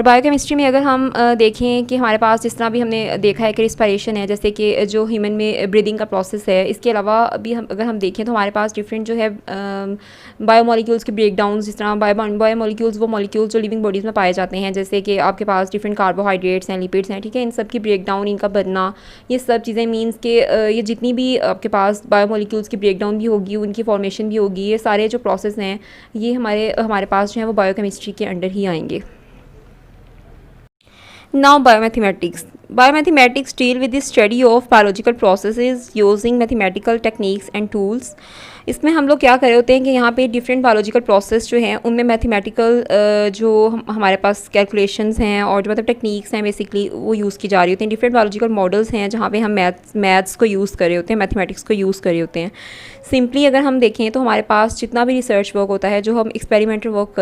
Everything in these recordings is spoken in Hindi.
और बायोकेमिस्ट्री में अगर हम देखें कि हमारे पास जिस तरह भी हमने देखा है कि रिस्पायरेशन है, जैसे कि जो ह्यूमन में ब्रीदिंग का प्रोसेस है, इसके अलावा भी हम अगर हम देखें तो हमारे पास डिफरेंट जो है बायोमोलिक्यूल्स के ब्रेकडाउन, जिस तरह बायोमोलिक्यूल्स वो मॉलिक्यूल्स जो लिविंग बॉडीज़ में पाए जाते हैं, जैसे कि आपके पास डिफरेंट कार्बोहाइड्रेट्स हैं, लिपिड्स हैं, ठीक है, इन सब की ब्रेकडाउन, इनका बनना, ये सब चीज़ें मीन्स के ये जितनी भी आपके पास बायोमोलिक्यूल्स की ब्रेकडाउन भी होगी, उनकी फॉर्मेशन भी होगी, ये सारे जो प्रोसेस हैं ये हमारे पास जो है वो बायोकेमिस्ट्री के अंडर ही आएंगे। Now biomathematics. Biomathematics deal with the study of biological processes using mathematical techniques and tools. इसमें हम लोग क्या कर रहे होते हैं कि यहाँ पे डिफरेंट बायोलॉजिकल प्रोसेस जो हैं उनमें मैथमेटिकल जो हमारे पास कैलकुलेशंस हैं और जो मतलब टेक्निक्स हैं बेसिकली वो यूज़ की जा रही होती हैं। डिफरेंट बायोलॉजिकल मॉडल्स हैं जहाँ पे हम मैथ्स को यूज़ कर रहे होते हैं, मैथमेटिक्स को यूज़ कर रहे होते हैं। सिंपली अगर हम देखें तो हमारे पास जितना भी रिसर्च वर्क होता है, जो हम एक्सपेरिमेंटल वर्क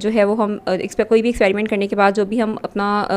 जो है वो हम कोई भी एक्सपेरिमेंट करने के बाद जो भी हम अपना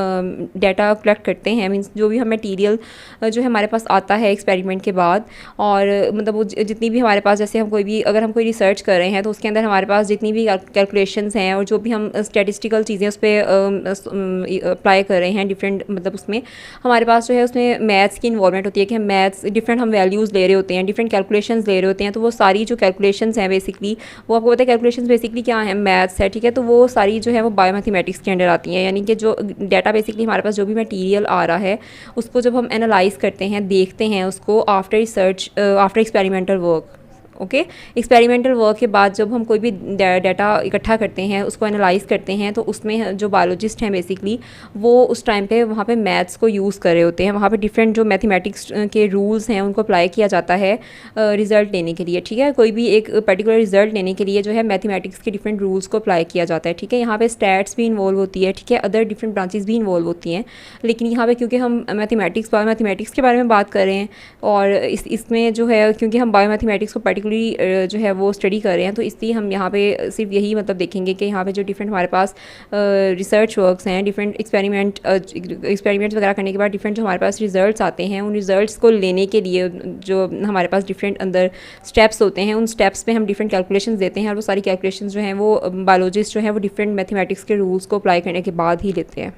डाटा कलेक्ट करते हैं, मीन्स जो भी हम मटीरियल जो है हमारे पास आता है एक्सपेरिमेंट के बाद, और मतलब वो जितनी भी हमारे पास, जैसे हम अगर हम कोई रिसर्च कर रहे हैं तो उसके अंदर हमारे पास जितनी भी कैलकुलेशंस हैं और जो भी हम स्टैटिस्टिकल चीज़ें उस पर अप्लाई कर रहे हैं डिफरेंट, मतलब उसमें हमारे पास जो है उसमें मैथ्स की इन्वॉल्वमेंट होती है कि हम मैथ्स डिफरेंट हम वैल्यूज़ ले रहे होते हैं, डिफरेंट कैलकुलेशंस ले रहे होते हैं। तो वो सारी जो कैलकुलेशंस हैं बेसिकली वो आपको पता है कैलकुलेशंस बेसिकली क्या है, मैथ्स है, ठीक है। तो वो सारी जो है वो बायोमैथमेटिक्स के अंडर आती हैं, यानी कि जो डाटा बेसिकली हमारे पास जो भी मटीरियल आ रहा है उसको जब हम एनालाइज़ करते हैं, देखते हैं उसको after research, after experimental work, okay. Experimental work के बाद जब हम कोई भी डाटा इकट्ठा करते हैं, उसको एनालाइज़ करते हैं, तो उसमें जो बायोलॉजिस्ट हैं बेसिकली वो उस टाइम पे वहाँ पे मैथ्स को यूज़ कर रहे होते हैं। वहाँ पे डिफरेंट जो मैथमेटिक्स के रूल्स हैं उनको अप्लाई किया जाता है रिज़ल्ट लेने के लिए, ठीक है। कोई भी एक पर्टिकुलर रिज़ल्ट लेने के लिए जो है मैथमेटिक्स के डिफरेंट रूल्स को अप्लाई किया जाता है, ठीक है। यहाँ पर स्टैट्स भी इन्वॉल्व होती है, ठीक है, अदर डिफरेंट ब्रांचेस भी इन्वॉल्व होती हैं, लेकिन यहाँ पर क्योंकि हम बायोमैथमेटिक्स के बारे में बात कर रहे हैं और इसमें जो है क्योंकि हम बायोमैथमेटिक्स को पर्टिकुलरली जो है वो स्टडी कर रहे हैं, तो इसलिए हम यहाँ पे सिर्फ यही मतलब देखेंगे कि यहाँ पे जो डिफरेंट हमारे पास रिसर्च वर्क्स हैं, डिफरेंट एक्सपेरिमेंट्स वगैरह करने के बाद डिफरेंट जो हमारे पास रिजल्ट्स आते हैं, उन रिजल्ट्स को लेने के लिए जो हमारे पास डिफरेंट अंदर स्टेप्स होते हैं, उन स्टेप्स पे हम डिफरेंट कैलकुलेशंस देते हैं और वो सारी कैलकुलेशंस जो हैं वो बायोलॉजिस्ट जो है वो डिफरेंट मैथमेटिक्स के रूल्स को अप्लाई करने के बाद ही लेते हैं।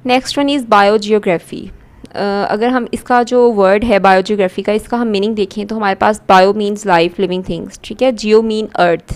Next one is biogeography. अगर हम इसका जो वर्ड है बायोजियोग्राफी का, इसका हम मीनिंग देखें तो हमारे पास bio means life, living things, ठीक है, geo mean earth,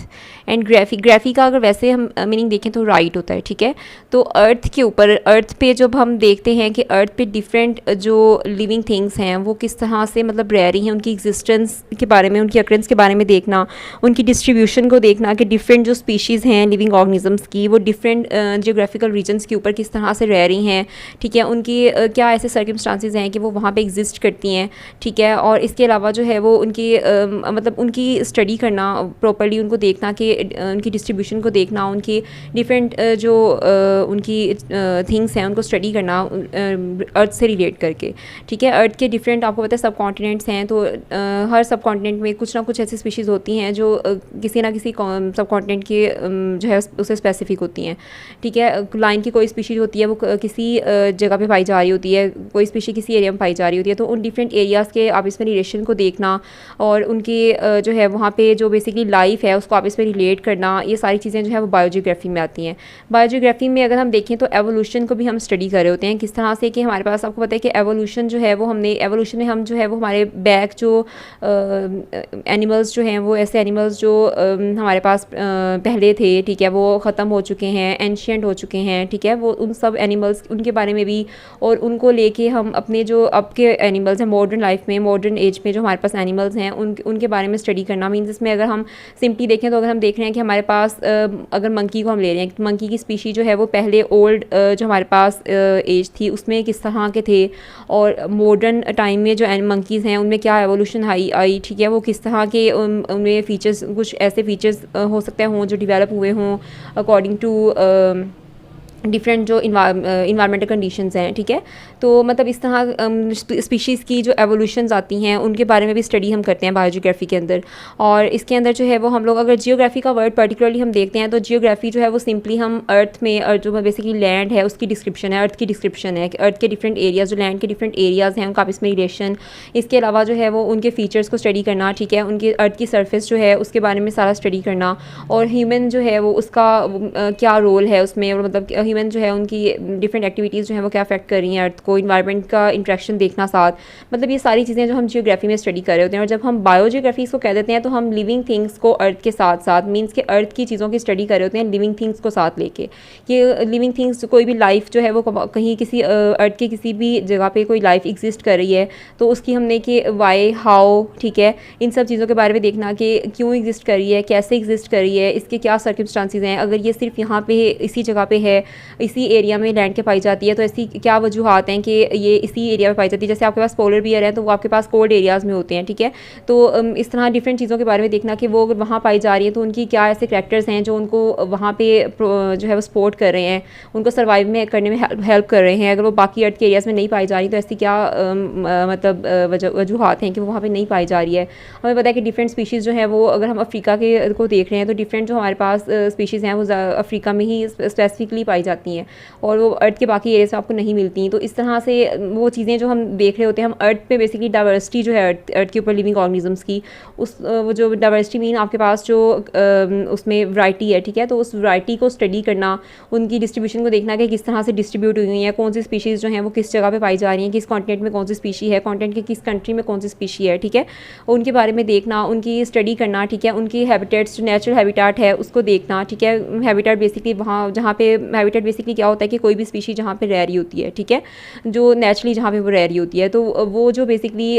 and graphy का अगर वैसे हम मीनिंग देखें तो राइट होता है, ठीक है। तो अर्थ के ऊपर, अर्थ पे जब हम देखते हैं कि अर्थ पे डिफरेंट जो लिविंग थिंग्स हैं वो किस तरह से मतलब रह रही हैं, उनकी एग्जिस्टेंस के बारे में, उनकी अक्रेंस के बारे में देखना, उनकी डिस्ट्रीब्यूशन को देखना कि डिफरेंट जो स्पीशीज़ हैं लिविंग ऑर्गेनिजम्स की वो डिफरेंट जियोग्राफिकल रीजन्स के ऊपर किस तरह से रह रही हैं, ठीक है, उनकी क्या ऐसे सर्कमस्टांसेस हैं कि वो वहाँ पे एग्जिस्ट करती हैं, ठीक है। और इसके अलावा जो है वो उनकी मतलब उनकी स्टडी करना प्रॉपर्ली, उनको देखना कि उनकी डिस्ट्रीब्यूशन को देखना, उनकी डिफरेंट जो उनकी थिंग्स हैं उनको स्टडी करना अर्थ से रिलेट करके, ठीक है। अर्थ के डिफरेंट आपको पता है सब कॉन्टिनेंट्स हैं, तो हर सब कॉन्टिनेंट में कुछ ना कुछ ऐसी स्पीशीज़ होती हैं जो किसी ना किसी सब कॉन्टिनेंट के जो है उससे स्पेसिफिक होती हैं, ठीक है। लाइन की कोई स्पीशीज़ होती है वो किसी जगह पे पाई जा रही होती है, कोई स्पीशी किसी एरिया में पाई जा रही होती है, तो उन डिफरेंट एरियाज़ के आप इसमें रिलेशन को देखना और उनकी जो है वहाँ पे जो बेसिकली लाइफ है उसको आप इसमें रिलेट करना, ये सारी चीज़ें जो है वो बायोजियोग्राफी में आती हैं। बायोजियोग्राफी में अगर हम देखें तो एवोल्यूशन को भी हम स्टडी कर रहे होते हैं, किस तरह से कि हमारे पास आपको पता है कि एवोल्यूशन जो है वो एवोल्यूशन में हम जो है वो हमारे बैक जो एनिमल्स जो हैं वो ऐसे एनिमल्स जो हमारे पास पहले थे, ठीक है, वो ख़त्म हो चुके हैं, एंशियंट हो चुके हैं, ठीक है, वो उन सब एनिमल्स उनके बारे में भी और उनको लेके हम अपने जो अब के एनिमल्स हैं मॉडर्न लाइफ में, मॉडर्न एज में जो हमारे पास एनिमल्स हैं उनके बारे में स्टडी करना। मीन्स इसमें अगर हम सिंपली देखें तो अगर हम देख रहे हैं कि हमारे पास अगर मंकी को हम ले रहे हैं, मंकी की स्पीशी जो है वो पहले ओल्ड जो हमारे पास एज थी उसमें किस तरह के थे और मॉडर्न टाइम में जो मंकीज़ हैं उनमें क्या एवोल्यूशन आई, ठीक है, वो किस तरह के उनमें फ़ीचर्स, कुछ ऐसे फ़ीचर्स हो सकते हैं हों जो डेवलप हुए हों अकॉर्डिंग टू डिफरेंट जो इन्वायरमेंटल कंडीशंस हैं, ठीक है। तो मतलब इस तरह स्पीशीज़ की जो एवोल्यूशंस आती हैं उनके बारे में भी स्टडी हम करते हैं बायोजियोग्राफी के अंदर। और इसके अंदर जो है वो हम लोग अगर जियोग्राफी का वर्ड पर्टिकुलरली हम देखते हैं तो जियोग्राफी जो है वो सिंपली हम अर्थ में और जो बेसिकली लैंड है उसकी डिस्क्रिप्शन है, अर्थ की डिस्क्रिप्शन है कि अर्थ के डिफरेंट एरियाज़, जो लैंड के डिफरेंट एरियाज़ हैं उनका आपस में रिलेशन। इसके अलावा जो है वो उनके फीचर्स को स्टडी करना, ठीक है, उनके अर्थ की सरफेस जो है उसके बारे में सारा स्टडी करना। और ह्यूमन जो है वो उसका क्या रोल है उसमें, और मतलब ह्यूमन जो है उनकी डिफरेंट एक्टिविटीज़ जो हैं वो क्या अफेक्ट कर रही हैं अर्थ को, इन्वायरमेंट का इंट्रैक्शन देखना साथ, मतलब ये सारी चीज़ें जो हम जियोग्राफी में स्टडी कर रहे होते हैं। और जब हम बायोजियोग्राफी इसको कह देते हैं तो हम लिविंग थिंग्स को अर्थ के साथ साथ, मीन्स के अर्थ की चीज़ों की स्टडी कर रहे होते हैं लिविंग थिंग्स को साथ लेके। ये लिविंग थिंग्स कोई भी लाइफ जो है वो कहीं किसी अर्थ के किसी भी जगह पे कोई लाइफ एग्जिस्ट कर रही है तो उसकी हमने कि वाई, हाउ, ठीक है, इन सब चीज़ों के बारे में देखना कि क्यों एग्जिस्ट कर रही है, कैसे एग्जिस्ट कर रही है, इसके क्या सर्कमस्टांसिस हैं, अगर ये सिर्फ यहाँ पे इसी जगह पे है, इसी एरिया में लैंड के पाई जाती है तो ऐसी क्या वजूहत हैं कि ये इसी एरिया में पाई जाती है। जैसे आपके पास पोलर बियर है तो वो आपके पास कोल्ड एरियाज़ में होते हैं, ठीक है। तो इस तरह डिफरेंट चीज़ों के बारे में देखना कि वो अगर वहाँ पाई जा रही है तो उनकी क्या ऐसे करैक्टर्स हैं जो उनको वहाँ पे जो है वो सपोर्ट कर रहे हैं, उनको सर्वाइव में करने में हेल्प कर रहे हैं। अगर वो बाकी अर्थ के एरियाज़ में नहीं पाई जा रही तो ऐसी क्या मतलब वजूहत हैं कि वो वहाँ पर नहीं पाई जा रही है। हमें पता है कि डिफरेंट स्पीशीज़ जो है वो, अगर हम अफ्रीका के को देख रहे हैं तो डिफरेंट जो हमारे पास स्पीशीज़ हैं वो अफ्रीका में ही स्पेसिफिकली पाई जाती हैं और वो अर्थ के बाकी एरिया से आपको नहीं मिलती। तो इस तरह से वो चीज़ें जो हम देख रहे होते हैं, हम अर्थ पे बेसिकली डाइवर्सिटी जो है अर्थ के ऊपर लिविंग ऑर्गेनिजम्स की, उस वो जो डाइवर्सिटी मीन आपके पास जो उसमें वैरायटी है, ठीक है, तो उस वैरायटी को स्टडी करना, उनकी डिस्ट्रीब्यूशन को देखना कि किस तरह से डिस्ट्रीब्यूट हुई हैं, कौन सी स्पीशीज़ जो हैं वो किस जगह पे पाई जा रही हैं, किस कॉन्टिनेंट में कौन सी स्पीशी है, कॉन्टिनेंट के किस कंट्री में कौन सी स्पीशी है, ठीक है, उनके बारे में देखना, उनकी स्टडी करना, ठीक है, उनकी हैबिटेट्स जो नेचुरल हैबिटेट है उसको देखना, ठीक है। हैबिटेट बेसिकली वहाँ जहाँ पे हैबिटेट बेसिकली क्या होता है कि कोई भी स्पीशी जहाँ पे रह रही होती है, ठीक है, जो नेचुरली जहाँ पे वो रह रही होती है, तो वो जो बेसिकली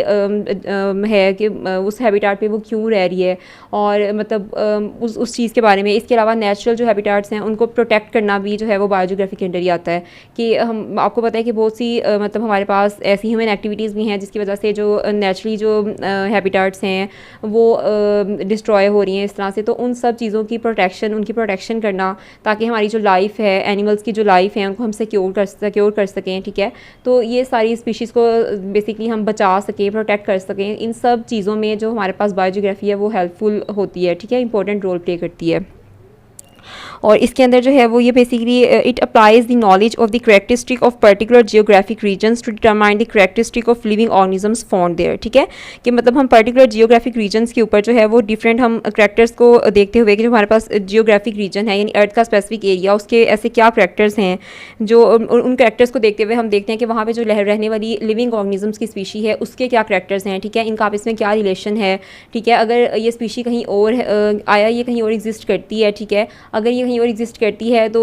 है कि उस हैबिटेट पे वो क्यों रह रही है और मतलब उस चीज़ के बारे में। इसके अलावा नेचुरल जो हैबिटेट्स हैं उनको प्रोटेक्ट करना भी जो है वो बायोजियोग्राफी के अंदर ही आता है कि हम आपको पता है कि बहुत सी मतलब हमारे पास ऐसी ह्यूमन एक्टिविटीज़ भी हैं जिसकी वजह से जो नेचुरली जो हैबिटेट्स हैं वो डिस्ट्रॉय हो रही हैं इस तरह से। तो उन सब चीज़ों की प्रोटेक्शन, उनकी प्रोटेक्शन करना ताकि हमारी जो लाइफ है, एनिमल्स की जो लाइफ है उनको हम सिक्योर कर सकें, ठीक है। तो ये सारी स्पीशीज़ को बेसिकली हम बचा सकें, प्रोटेक्ट कर सकें, इन सब चीज़ों में जो हमारे पास बायोजियोग्राफी है वो हेल्पफुल होती है, ठीक है, इंपॉर्टेंट रोल प्ले करती है। और इसके अंदर जो है वो ये basically it applies the knowledge of the characteristic of particular geographic regions to determine the characteristic of living organisms found there, ठीक है, कि मतलब हम पर्टिकुलर जियोग्राफिक रीजन्स के ऊपर जो है वो डिफरेंट हम करेक्टर्स को देखते हुए कि जो हमारे पास जियोग्राफिक रीजन है यानी अर्थ का स्पेसिफिक एरिया, उसके ऐसे क्या करेक्टर्स हैं जो उन करेक्टर्स को देखते हुए हम देखते हैं कि वहाँ पर जो रहने वाली लिविंग ऑर्गेनिजम्स की स्पीशी है उसके क्या करेक्टर्स हैं, ठीक है, इनका आपस में क्या रिलेशन है, ठीक है, अगर ये स्पीशी कहीं और आया ये कहीं और एग्जिस्ट करती है, ठीक है, अगर ये कहीं और एग्जिस्ट करती है तो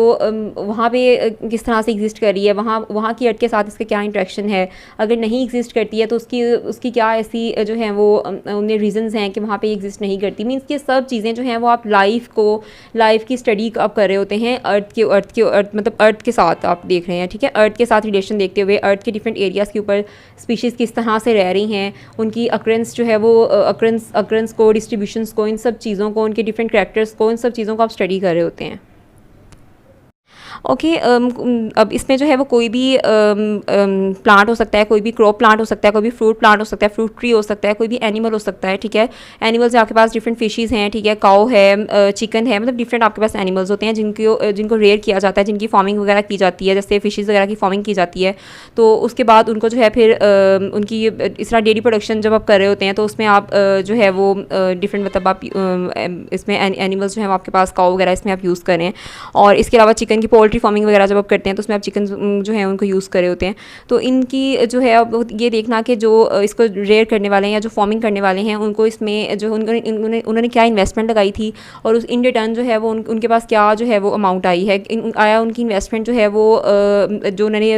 वहाँ पे किस तरह से एग्जिस्ट कर रही है, वहाँ की अर्थ के साथ इसका क्या इंट्रैक्शन है, अगर नहीं एग्जिस्ट करती है तो उसकी क्या ऐसी जो है वो उनमें रीजंस हैं कि वहाँ पे एग्जिस्ट नहीं करती। मीन्स ये सब चीज़ें जो हैं वो आप लाइफ की स्टडी आप कर रहे होते हैं अर्थ मतलब अर्थ के साथ आप देख रहे हैं, ठीक है, अर्थ के साथ रिलेशन देखते हुए अर्थ के डिफरेंट एरियाज़ के ऊपर स्पीशीज़ किस तरह से रह रही हैं, उनकी अक्रेंस जो है वो अक्रेंस को, डिस्ट्रीब्यूशंस को, इन सब चीज़ों को, उनके डिफरेंट करैक्टर्स को, इन सब चीज़ों को आप स्टडी कर रहे होते हैं। ओके, अब इसमें जो है वो कोई भी प्लांट हो सकता है, कोई भी क्रॉप प्लांट हो सकता है, कोई भी फ्रूट प्लांट हो सकता है, फ्रूट ट्री हो सकता है, कोई भी एनिमल हो सकता है, ठीक है। एनिमल्स आपके पास डिफरेंट फिशेज़ हैं, ठीक है, काऊ है, चिकन है, मतलब डिफरेंट आपके पास एनिमल्स होते हैं जिनको रेयर किया जाता है, जिनकी फार्मिंग वगैरह की जाती है, जैसे फिशेज़ वगैरह की फार्मिंग की जाती है। तो उसके बाद उनको जो है फिर उनकी इस तरह डेयरी प्रोडक्शन जब आप कर रहे होते हैं तो उसमें आप जो है वो डिफरेंट मतलब आप इसमें एनिमल्स जो है आपके पास काऊ वगैरह इसमें आप यूज़ करें। और इसके अलावा चिकन की पोल्ट्री फार्मिंग वगैरह जब आप करते हैं तो उसमें आप चिकन जो है उनको यूज़ करे होते हैं। तो इनकी जो है अब ये देखना कि जो इसको रेयर करने वाले हैं या जो फार्मिंग करने वाले हैं उनको इसमें जो उन्होंने क्या इन्वेस्टमेंट लगाई थी और उस इन रिटर्न जो है वो उनके पास क्या जो है वो अमाउंट आई है, आया उनकी इन्वेस्टमेंट जो है वो जो उन्होंने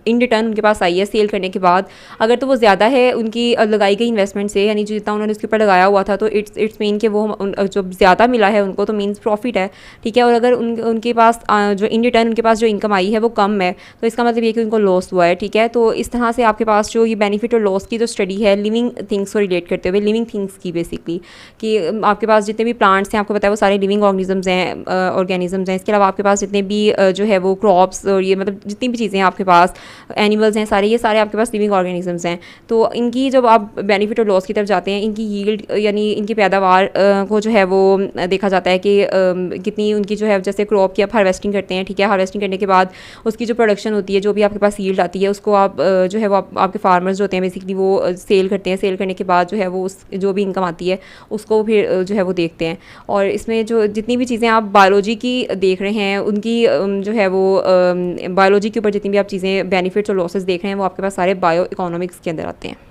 इन रिटर्न उनके पास आई है सेल करने के बाद, अगर तो वो ज़्यादा है उनकी लगाई गई इन्वेस्टमेंट से, यानी जितना उन्होंने उसके ऊपर लगाया हुआ था, तो इट्स मीन कि वो जो ज़्यादा मिला है उनको तो मीन्स प्रॉफिट है, ठीक है। और अगर उनके पास जो इन रिटर्न उनके पास जो इनकम आई है वो कम है, तो इसका मतलब ये कि उनको लॉस हुआ है, ठीक है। तो इस तरह से आपके पास जो ये बेनिफिट और लॉस की जो स्टडी है लिविंग थिंग्स को रिलेट करते हुए, लिविंग थिंग्स की बेसिकली, कि आपके पास जितने भी प्लांट्स हैं आपको पता है वो सारे लिविंग ऑर्गेनिजम्स हैं। इसके अलावा आपके पास जितने भी जो है वो क्रॉप्स और ये मतलब जितनी भी चीज़ें हैं आपके पास, एनिमल्स हैं सारे, ये सारे आपके पास लिविंग ऑर्गेनिजम्स हैं। तो इनकी जब आप बेनिफिट और लॉस की तरफ जाते हैं, इनकी यील्ड यानी इनकी पैदावार को जो है वो देखा जाता है कि कितनी उनकी जो है, जैसे क्रॉप की आप हार्वेस्टिंग करते हैं, ठीक है। हार्वेस्टिंग करने के बाद उसकी जो प्रोडक्शन होती है, जो भी आपके पास यील्ड आती है, उसको आप जो है वो आपके फार्मर्स जो होते हैं बेसिकली वो सेल करते हैं। सेल करने के बाद जो है वो उस जो भी इनकम आती है उसको फिर जो है वो देखते हैं। और इसमें जो जितनी भी चीज़ें आप बायोलॉजी की देख रहे हैं उनकी जो है वो बायोलॉजी के ऊपर जितनी भी आप चीज़ें बेनिफिट्स और लॉसेस देख रहे हैं वो आपके पास सारे बायो इकोनॉमिक्स के अंदर आते हैं।